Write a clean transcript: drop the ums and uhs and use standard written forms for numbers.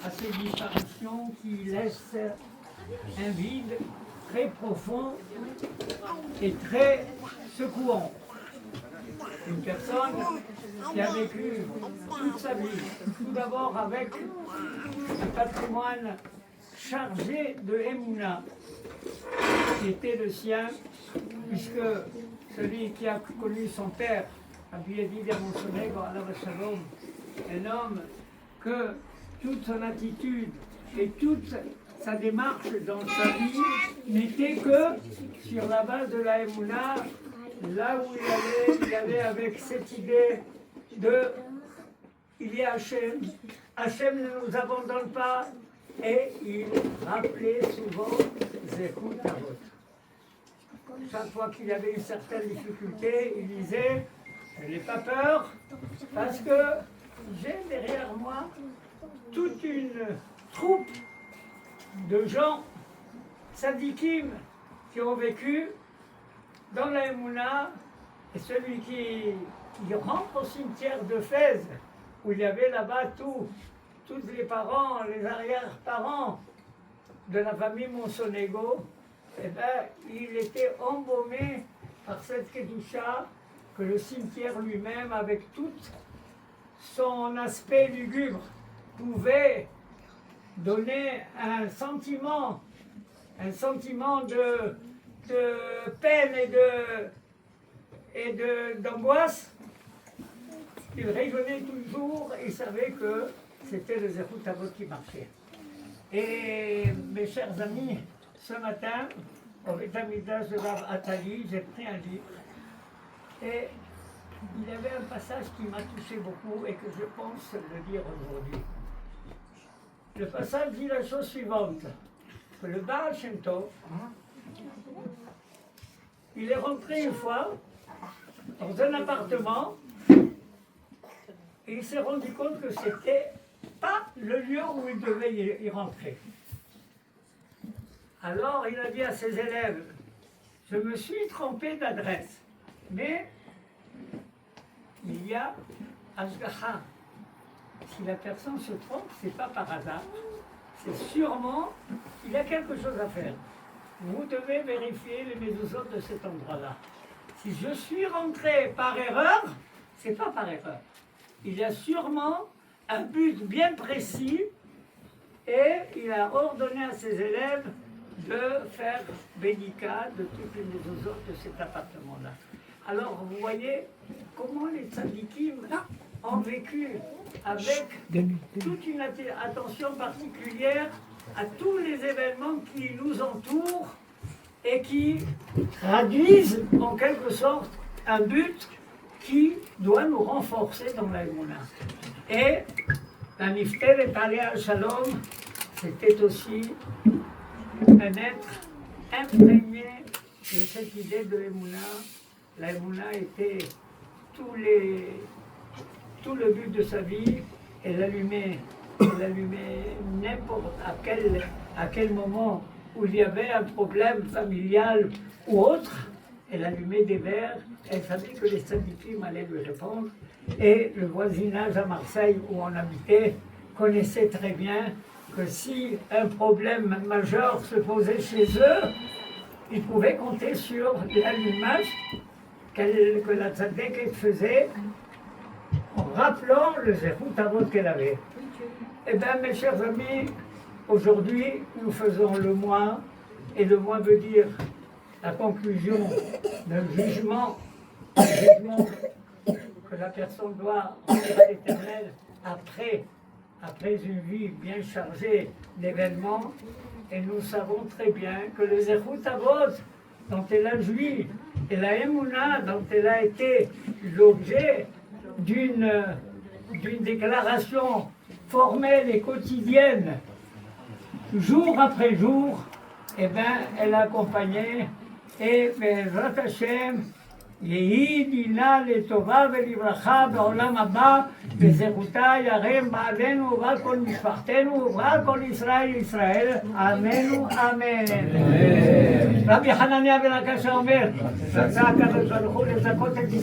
à ces disparitions qui laissent un vide très profond et très secouant. Une personne qui a vécu toute sa vie, tout d'abord avec un patrimoine chargé de Emouna, qui était le sien, puisque celui qui a connu son père, Rabbi Yehuda ben Montenegro, alav shalom, un homme que toute son attitude et toute sa démarche dans sa vie n'était que sur la base de la Emouna, là où il allait avec cette idée de il y a Hachem, Hachem ne nous abandonne pas, et il rappelait souvent Zechut Avot. Chaque fois qu'il avait une certaine difficulté, il disait je n'ai pas peur parce que j'ai derrière moi toute une troupe de gens sadikim qui ont vécu dans la Emouna, et celui qui rentre au cimetière de Fès, où il y avait là-bas tous les parents, les arrière-parents de la famille Monsonego, eh bien, il était embaumé par cette Kedusha que le cimetière lui-même, avec tout son aspect lugubre, pouvait donner un sentiment de peine et d'angoisse. Il rayonnait toujours et savait que c'était le Zechut Avot qui marchait. Et mes chers amis, ce matin, au Beth Amikdash de Rav Atali, j'ai pris un livre et il y avait un passage qui m'a touché beaucoup et que je pense le dire aujourd'hui. Le passage dit la chose suivante, que le Baal Shem Tov, il est rentré une fois dans un appartement et il s'est rendu compte que c'était pas le lieu où il devait y rentrer. Alors il a dit à ses élèves, je me suis trompé d'adresse, mais il y a Ashgacha. Si la personne se trompe, c'est pas par hasard, c'est sûrement qu'il y a quelque chose à faire. Vous devez vérifier les mezuzot de cet endroit-là. Si je suis rentré par erreur, c'est pas par erreur. Il y a sûrement un but bien précis et il a ordonné à ses élèves de faire bénika de toutes les mezuzot de cet appartement-là. Alors vous voyez comment les tzadikim ont vécu avec toute une attention particulière à tous les événements qui nous entourent et qui traduisent en quelque sorte un but qui doit nous renforcer dans la Emouna. Et la Nifteret Alea Shalom, c'était aussi un être imprégné de cette idée de Emouna. La Emouna était tout le but de sa vie. Elle allumait n'importe à quel moment où il y avait un problème familial ou autre, elle allumait des verres, elle savait que les tzadikim allaient lui répondre, et le voisinage à Marseille où on habitait connaissait très bien que si un problème majeur se posait chez eux, ils pouvaient compter sur l'allumage que la tzaddik faisait en rappelant le Zechut Avot qu'elle avait. Eh bien, mes chers amis, aujourd'hui, nous faisons le mois, et le mois veut dire la conclusion d'un jugement que la personne doit rendre à l'Éternel après une vie bien chargée d'événements. Et nous savons très bien que le Zechut Avot dont elle a joui et la Emouna dont elle a été l'objet d'une déclaration formelle et quotidienne, jour après jour, eh bien, elle a accompagné et Bezrat Hashem, יהי דינה לטובה ולברכה בעולם הבא, בזכותה ירם בעלנו ובעל כל משפחתנו ובעל כל ישראל, אמן ואמן. רבי חנניה בן עקשיא אומר, רצה הקדוש ברוך הוא לזכות את